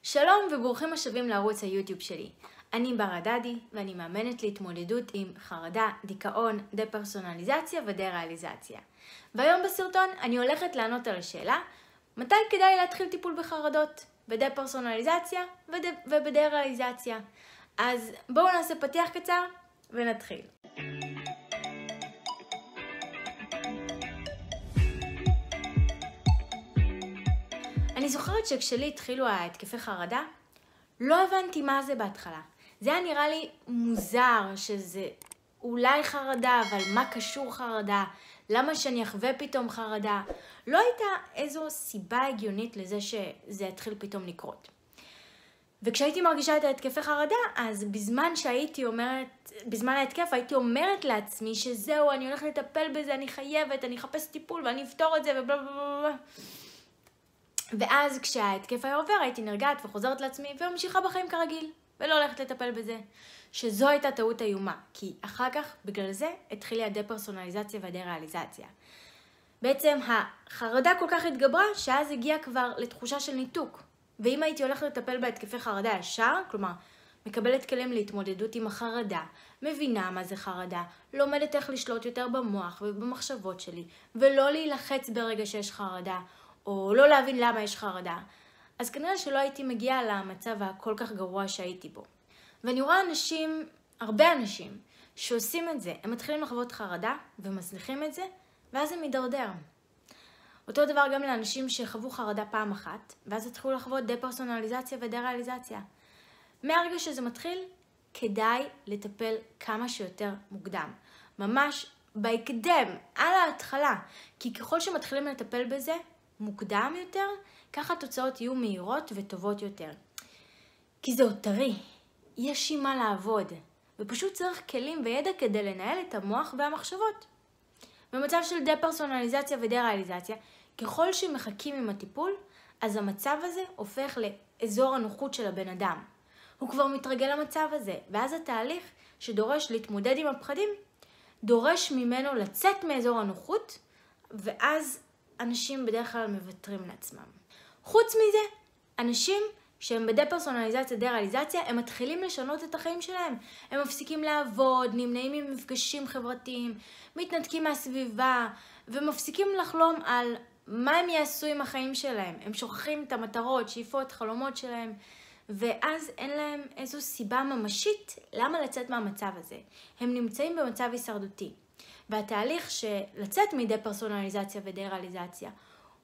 שלום וברוכים השבים לערוץ היוטיוב שלי. אני בר הדדי ואני מאמנת להתמודדות עם חרדה, דיכאון, דה-פרסונליזציה ודה-ריאליזציה. והיום בסרטון אני הולכת לענות על השאלה מתי כדאי להתחיל טיפול בחרדות, בדה-פרסונליזציה ובדה-ריאליזציה. אז בואו נעשה פתיח קצר ונתחיל. אני זוכרת שכשלי התחילו ההתקפי חרדה, לא הבנתי מה זה בהתחלה. זה היה נראה לי מוזר שזה אולי חרדה, אבל מה קשור חרדה? למה שאני אחווה פתאום חרדה? לא הייתה איזו סיבה הגיונית לזה שזה התחיל פתאום לקרות. וכשהייתי מרגישה את ההתקפי חרדה, אז בזמן ההתקף הייתי אומרת לעצמי שזהו, אני הולכת לטפל בזה, אני חייבת, אני אחפש טיפול ואני אפתור את זה ובלה בלה בלה. ואז כשההתקף היה עובר הייתי נרגעת וחוזרת לעצמי וממשיכה בחיים כרגיל ולא הולכת לטפל בזה. שזו הייתה טעות איומה, כי אחר כך בגלל זה התחילה הדה-פרסונליזציה והדה-ריאליזציה. בעצם החרדה כל כך התגברה שאז הגיעה כבר לתחושה של ניתוק. ואם הייתי הולכת לטפל בהתקפי חרדה ישר, כלומר מקבלת כלים להתמודדות עם החרדה, מבינה מה זה חרדה, לומדת איך לשלוט יותר במוח ובמחשבות שלי, ולא להילחץ ברגע שיש חרדה, או לא להבין למה יש חרדה, אז כנראה שלא הייתי מגיעה למצב הכל כך גרוע שהייתי בו. ואני רואה הרבה אנשים, שעושים את זה. הם מתחילים לחוות חרדה ומזניחים את זה, ואז הם מדרדר. אותו דבר גם לאנשים שחוו חרדה פעם אחת, ואז התחילו לחוות דה-פרסונליזציה ודה-ריאליזציה. מהרגע שזה מתחיל, כדאי לטפל כמה שיותר מוקדם. ממש בהקדם, על ההתחלה. כי ככל שמתחילים לטפל בזה, מוקדם יותר, ככה התוצאות יהיו מהירות וטובות יותר. כי זה עוד טרי, יש עם מה לעבוד, ופשוט צריך כלים וידע כדי לנהל את המוח והמחשבות. במצב של דה-פרסונליזציה ודה-ריאליזציה, ככל שמחכים עם הטיפול, אז המצב הזה הופך לאזור הנוחות של הבן אדם. הוא כבר מתרגל למצב הזה, ואז התהליך שדורש להתמודד עם הפחדים, דורש ממנו לצאת מאזור הנוחות, ואז אנשים בדרך כלל מוותרים לעצמם. חוץ מזה, אנשים שהם בדה-פרסונליזציה, דה-ריאליזציה, הם מתחילים לשנות את החיים שלהם. הם מפסיקים לעבוד, נמנעים ממפגשים חברתיים, מתנתקים מהסביבה, ומפסיקים לחלום על מה הם יעשו עם החיים שלהם. הם שוכחים את המטרות, שאיפות, חלומות שלהם, ואז אין להם איזו סיבה ממשית למה לצאת מהמצב הזה. הם נמצאים במצב הישרדותי. והתהליך שלצאת מדה-פרסונליזציה ודה-ריאליזציה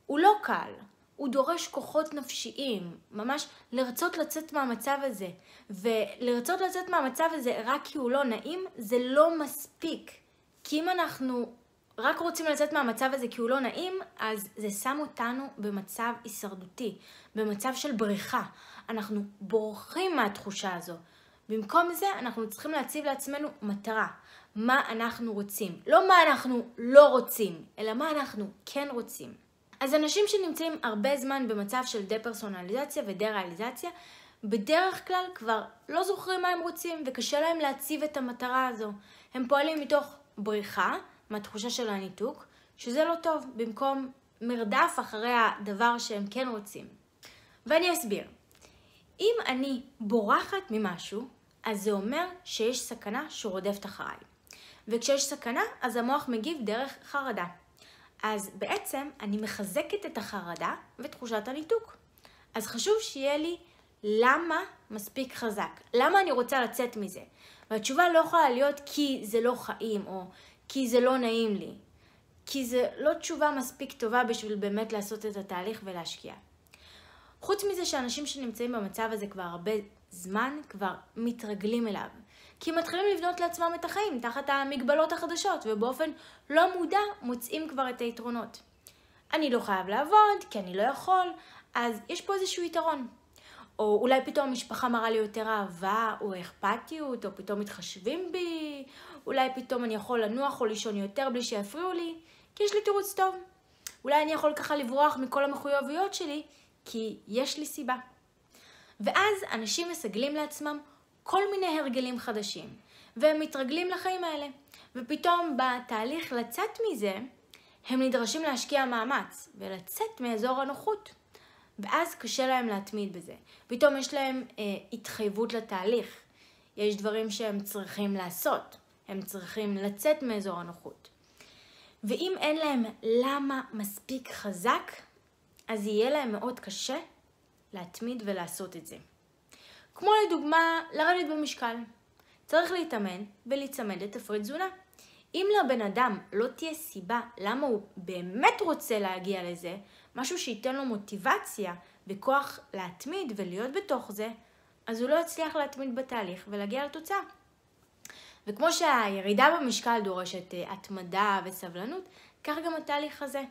הוא לא קל. הוא דורש כוחות נפשיים, ממש לרצות לצאת מהמצב הזה. ולרצות לצאת מהמצב הזה רק כי הוא לא נעים, זה לא מספיק. כי אם אנחנו רק רוצים לצאת מהמצב הזה כי הוא לא נעים, אז זה שם אותנו במצב הישרדותי, במצב של בריחה. אנחנו בורחים מהתחושה הזו. במקום זה אנחנו צריכים להציב לעצמנו מטרה. מה אנחנו רוצים. לא מה אנחנו לא רוצים, אלא מה אנחנו כן רוצים. אז אנשים שנמצאים הרבה זמן במצב של דה-פרסונליזציה ודה-ריאליזציה, בדרך כלל כבר לא זוכרים מה הם רוצים וקשה להם להציב את המטרה הזו. הם פועלים מתוך בריחה, מהתחושה של הניתוק, שזה לא טוב, במקום מרדף אחרי הדבר שהם כן רוצים. ואני אסביר. אם אני בורחת ממשהו, אז זה אומר שיש סכנה שרודפת אחריי. וכשיש סכנה, אז המוח מגיב דרך חרדה. אז בעצם אני מחזקת את החרדה ותחושת הניתוק. אז חשוב שיהיה לי למה מספיק חזק. למה אני רוצה לצאת מזה? והתשובה לא יכולה להיות כי זה לא חיים או כי זה לא נעים לי. כי זה לא תשובה מספיק טובה בשביל באמת לעשות את התהליך ולהשקיע. חוץ מזה שאנשים שנמצאים במצב הזה כבר הרבה זמן כבר מתרגלים אליו. כי מתחילים לבנות לעצמם את החיים תחת המגבלות החדשות, ובאופן לא מודע מוצאים כבר את היתרונות. אני לא חייב לעבוד, כי אני לא יכול, אז יש פה איזשהו יתרון. או אולי פתאום המשפחה מראה לי יותר אהבה, או אכפתיות, או פתאום מתחשבים בי, אולי פתאום אני יכול לנוח או לישון יותר בלי שיפריעו לי, כי יש לי תירוץ טוב. אולי אני יכול ככה לברוח מכל המחויבויות שלי, כי יש לי סיבה. ואז אנשים מסגלים לעצמם כל מיני הרגלים חדשים, והם מתרגלים לחיים האלה. ופתאום בתהליך לצאת מזה, הם נדרשים להשקיע מאמץ ולצאת מאזור הנוחות. ואז קשה להם להתמיד בזה. פתאום יש להם התחייבות לתהליך. יש דברים שהם צריכים לעשות. הם צריכים לצאת מאזור הנוחות. ואם אין להם למה מספיק חזק, אז יהיה להם מאוד קשה להתמיד ולעשות את זה. כמו לדוגמה, לרדת במשקל. צריך להתאמן ולהצמד לתפריט תזונה. אם לבן אדם לא תהיה סיבה למה הוא באמת רוצה להגיע לזה, משהו שייתן לו מוטיבציה וכוח להתמיד ולהיות בתוך זה, אז הוא לא יצליח להתמיד בתהליך ולהגיע לתוצאה. וכמו שהירידה במשקל דורשת התמדה וסבלנות, כך גם התהליך הזה.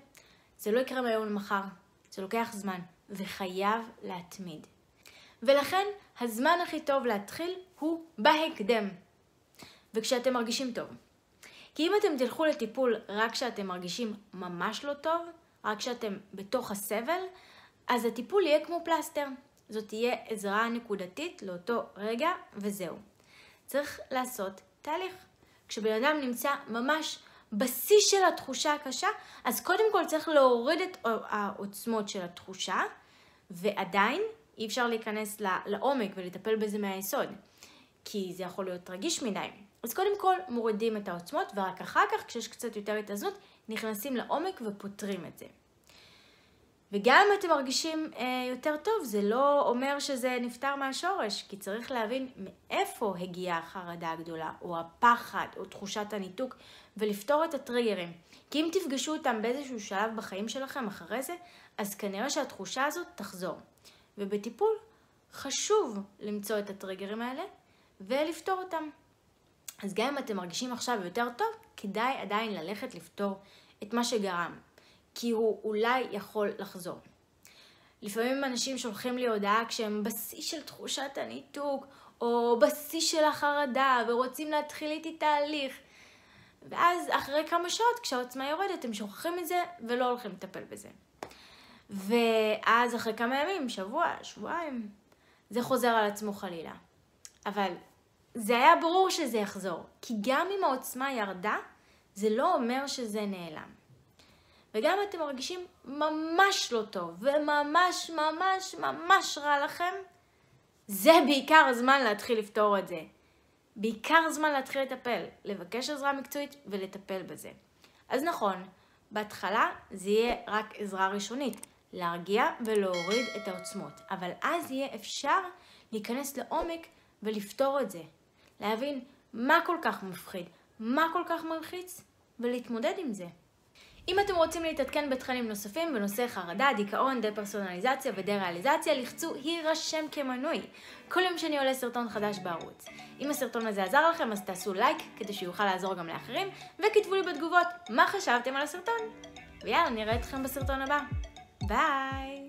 זה לא יקרה מהיום למחר, זה לוקח זמן וחייב להתמיד. ולכן הזמן הכי טוב להתחיל הוא בהקדם. וכשאתם מרגישים טוב. כי אם אתם תלכו לטיפול רק כשאתם מרגישים ממש לא טוב, רק כשאתם בתוך הסבל, אז הטיפול יהיה כמו פלסטר. זאת תהיה עזרה נקודתית לאותו רגע וזהו. צריך לעשות תהליך. כשבן אדם נמצא ממש בשיא של התחושה הקשה, אז קודם כל צריך להוריד את העוצמות של התחושה, ועדיין אי אפשר להיכנס לעומק ולטפל בזה מהיסוד, כי זה יכול להיות רגיש מדי. אז קודם כל מורידים את העוצמות, ורק אחר כך, כשיש קצת יותר התאזנות, נכנסים לעומק ופותרים את זה. וגם אם אתם מרגישים יותר טוב, זה לא אומר שזה נפטר מהשורש, כי צריך להבין מאיפה הגיעה החרדה הגדולה, או הפחד, או תחושת הניתוק, ולפתור את הטריגרים. כי אם תפגשו אותם באיזשהו שלב בחיים שלכם אחרי זה, אז כנראה שהתחושה הזאת תחזור. ובטיפול חשוב למצוא את הטריגרים האלה, ולפתור אותם. אז גם אם אתם מרגישים עכשיו יותר טוב, כדאי עדיין ללכת לפתור את מה שגרם. כי הוא אולי יכול לחזור. לפעמים אנשים שולחים לי הודעה כשהם בשיא של תחושת הניתוק, או בשיא של החרדה, ורוצים להתחיל איתי תהליך. ואז אחרי כמה שעות, כשהעוצמה יורדת, הם שוכחים את זה, ולא הולכים לטפל בזה. ואז אחרי כמה ימים, שבוע, שבועיים, זה חוזר על עצמו חלילה. אבל זה היה ברור שזה יחזור. כי גם אם העוצמה ירדה, זה לא אומר שזה נעלם. וגם אתם מרגישים ממש לא טוב, וממש ממש ממש רע לכם, זה בעיקר הזמן להתחיל לפתור את זה. בעיקר הזמן להתחיל לטפל, לבקש עזרה מקצועית ולטפל בזה. אז נכון, בהתחלה זה יהיה רק עזרה ראשונית, להרגיע ולהוריד את העוצמות. אבל אז יהיה אפשר להיכנס לעומק ולפתור את זה. להבין מה כל כך מפחיד, מה כל כך מלחיץ, ולהתמודד עם זה. אם אתם רוצים להתעדכן בתכנים נוספים בנושא חרדה, דיכאון, דה-פרסונליזציה ודה-ריאליזציה, לחצו הירשם כמנוי. כל יום שאני עולה סרטון חדש בערוץ. אם הסרטון הזה עזר לכם, אז תעשו לייק כדי שיוכל לעזור גם לאחרים, וכתבו לי בתגובות מה חשבתם על הסרטון. ויאללה, נראה אתכם בסרטון הבא. ביי!